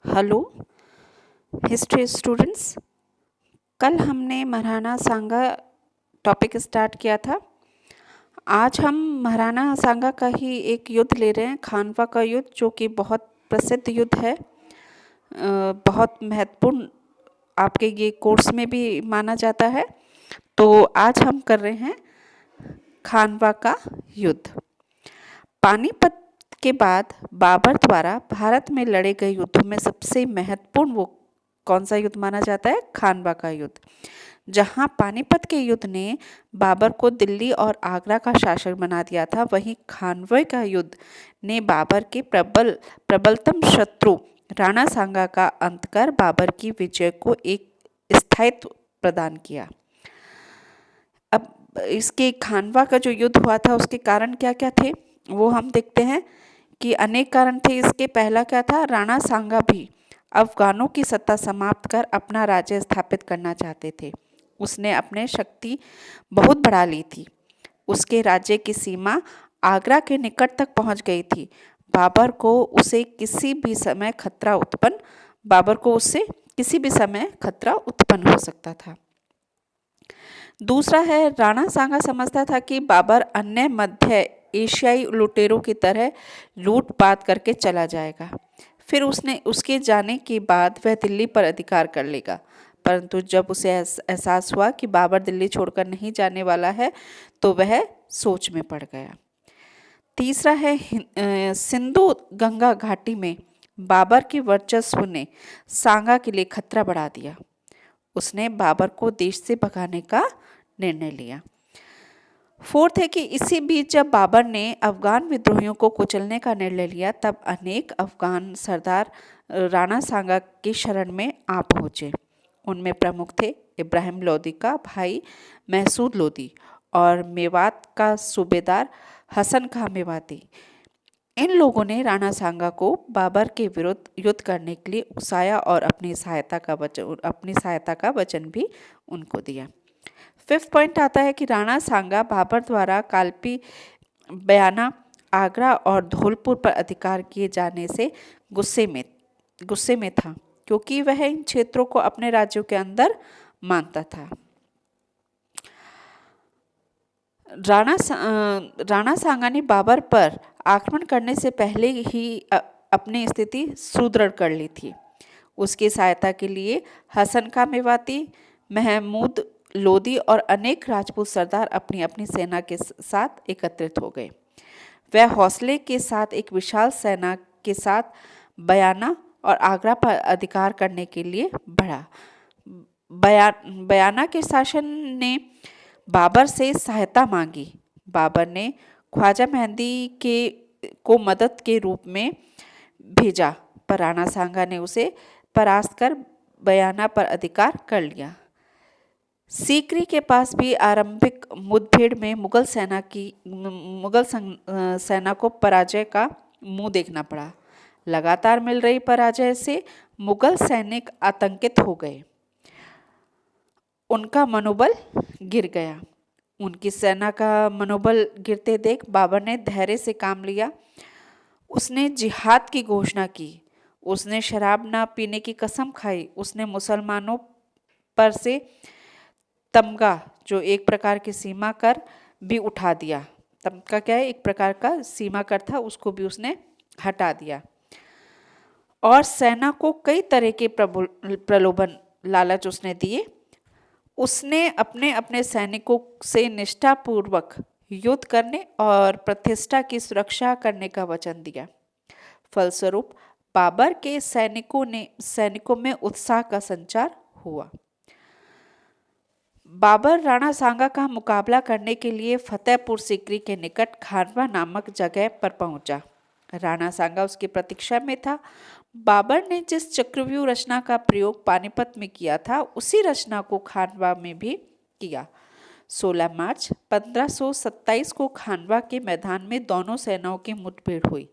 Hello history students. कल हमने महाराणा सांगा topic start किया था। आज हम महाराणा सांगा का ही एक युद्ध ले रहे हैं, खानवा का युद्ध, जो कि बहुत प्रसिद्ध युद्ध है। बहुत महत्वपूर्ण आपके ये कोर्स में भी माना जाता है। तो आज हम कर रहे हैं खानवा का युद्ध। पानीपत के बाद बाबर द्वारा भारत में लड़े गए युद्धों में सबसे महत्वपूर्ण वो कौन सा युद्ध माना जाता है? खानवा का युद्ध। जहां पानीपत के युद्ध ने बाबर को दिल्ली और आगरा का शासक बना दिया था, वहीं खानवा का युद्ध ने बाबर के प्रबलतम शत्रु राणा सांगा का अंत कर बाबर की विजय को एक स्थायित्व प्रदान किया। अब इसके खानवा का जो युद्ध हुआ था उसके कारण क्या क्या थे वो हम देखते हैं कि अनेक कारण थे इसके। पहला क्या था? राणा सांगा भी अफगानों की सत्ता समाप्त कर अपना राज्य स्थापित करना चाहते थे। उसने अपने शक्ति बहुत बढ़ा ली थी। उसके राज्य की सीमा आगरा के निकट तक पहुंच गई थी। बाबर को उसे किसी भी समय खतरा उत्पन्न बाबर को उससे किसी भी समय खतरा उत्पन्न हो सकता था। दूसरा है, राणा सांगा समझता था कि बाबर अन्य मध्य एशियाई लुटेरों की तरह लूटपाट करके चला जाएगा। फिर उसने उसके जाने के बाद वह दिल्ली पर अधिकार कर लेगा। परंतु जब उसे एहसास हुआ कि बाबर दिल्ली छोड़कर नहीं जाने वाला है, तो वह सोच में पड़ गया। तीसरा है, सिंधु गंगा घाटी में बाबर के वर्चस्व ने सांगा के लिए खतरा बढ़ा दिया। उसने बाबर को देश से भगाने का निर्णय लिया। फोर्थ है कि इसी बीच जब बाबर ने अफगान विद्रोहियों को कुचलने का निर्णय लिया, तब अनेक अफगान सरदार राणा सांगा की शरण में आ पहुंचे। उनमें प्रमुख थे इब्राहिम लोदी का भाई महसूद लोदी और मेवात का सूबेदार हसन खां मेवाती। इन लोगों ने राणा सांगा को बाबर के विरुद्ध युद्ध करने के लिए उकसाया और अपनी सहायता का वचन भी उनको दिया। फिफ्थ पॉइंट आता है कि राणा सांगा बाबर द्वारा कालपी, बयाना, आगरा और धौलपुर पर अधिकार किए जाने से गुस्से में था, क्योंकि वह इन क्षेत्रों को अपने राज्यों के अंदर मानता था। राणा सांगा ने बाबर पर आक्रमण करने से पहले ही अपनी स्थिति सुदृढ़ कर ली थी। उसकी सहायता के लिए हसन खां मेवाती, महमूद लोदी और अनेक राजपूत सरदार अपनी अपनी सेना के साथ एकत्रित हो गए। वह हौसले के साथ एक विशाल सेना के साथ बयाना और आगरा पर अधिकार करने के लिए बढ़ा। बयाना के शासन ने बाबर से सहायता मांगी। बाबर ने ख्वाजा मेहंदी को मदद के रूप में भेजा, पर राणा सांगा ने उसे परास्त कर बयाना पर अधिकार कर लिया। सीकरी के पास भी आरंभिक मुठभेड़ में मुगल सेना को पराजय का मुंह देखना पड़ा। लगातार मिल रही पराजय से मुगल सैनिक आतंकित हो गए। उनका मनोबल गिर गया। उनकी सेना का मनोबल गिरते देख बाबर ने धैर्य से काम लिया। उसने जिहाद की घोषणा की। उसने शराब ना पीने की कसम खाई। उसने मुसलमानों पर से तमगा, जो एक प्रकार की सीमा कर, भी उठा दिया। तमगा क्या है? एक प्रकार का सीमा कर था, उसको भी उसने हटा दिया। और सेना को कई तरह के प्रलोभन लालच उसने दिए। उसने अपने अपने सैनिकों से निष्ठापूर्वक युद्ध करने और प्रतिष्ठा की सुरक्षा करने का वचन दिया। फलस्वरूप बाबर के सैनिकों में उत्साह का संचार हुआ। बाबर राणा सांगा का मुकाबला करने के लिए फतेहपुर सीकरी के निकट खानवा नामक जगह पर पहुंचा। राणा सांगा उसकी प्रतीक्षा में था। बाबर ने जिस चक्रव्यूह रचना का प्रयोग पानीपत में किया था, उसी रचना को खानवा में भी किया। 16 मार्च 1527 को खानवा के मैदान में दोनों सेनाओं की मुठभेड़ हुई।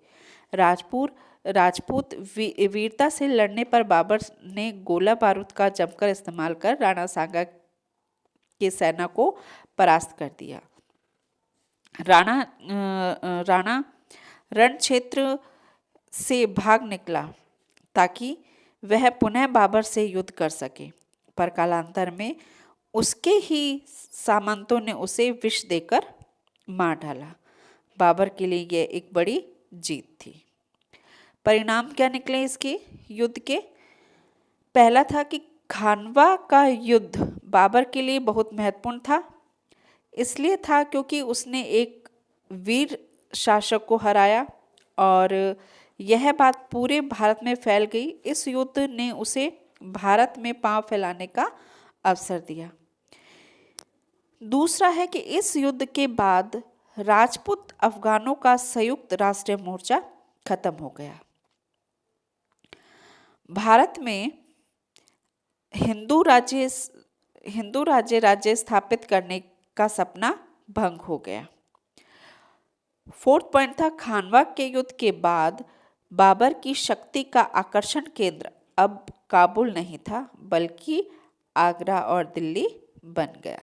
राजपूत वीरता से लड़ने पर बाबर ने गोला बारूद का जमकर इस्तेमाल कर राणा सांगा की सेना को परास्त कर दिया। राणा रण क्षेत्र से भाग निकला ताकि वह पुनः बाबर से युद्ध कर सके, पर कालांतर में उसके ही सामंतों ने उसे विष देकर मार डाला। बाबर के लिए यह एक बड़ी जीत थी। परिणाम क्या निकले इसके युद्ध के? पहला था कि खानवा का युद्ध बाबर के लिए बहुत महत्वपूर्ण था। इसलिए था क्योंकि उसने एक वीर शासक को हराया और यह बात पूरे भारत में फैल गई। इस युद्ध ने उसे भारत में पांव फैलाने का अवसर दिया। दूसरा है कि इस युद्ध के बाद राजपूत अफगानों का संयुक्त राष्ट्रीय मोर्चा खत्म हो गया। भारत में हिंदू राज्य स्थापित करने का सपना भंग हो गया। फोर्थ पॉइंट था, खानवा के युद्ध के बाद बाबर की शक्ति का आकर्षण केंद्र अब काबुल नहीं था, बल्कि आगरा और दिल्ली बन गया।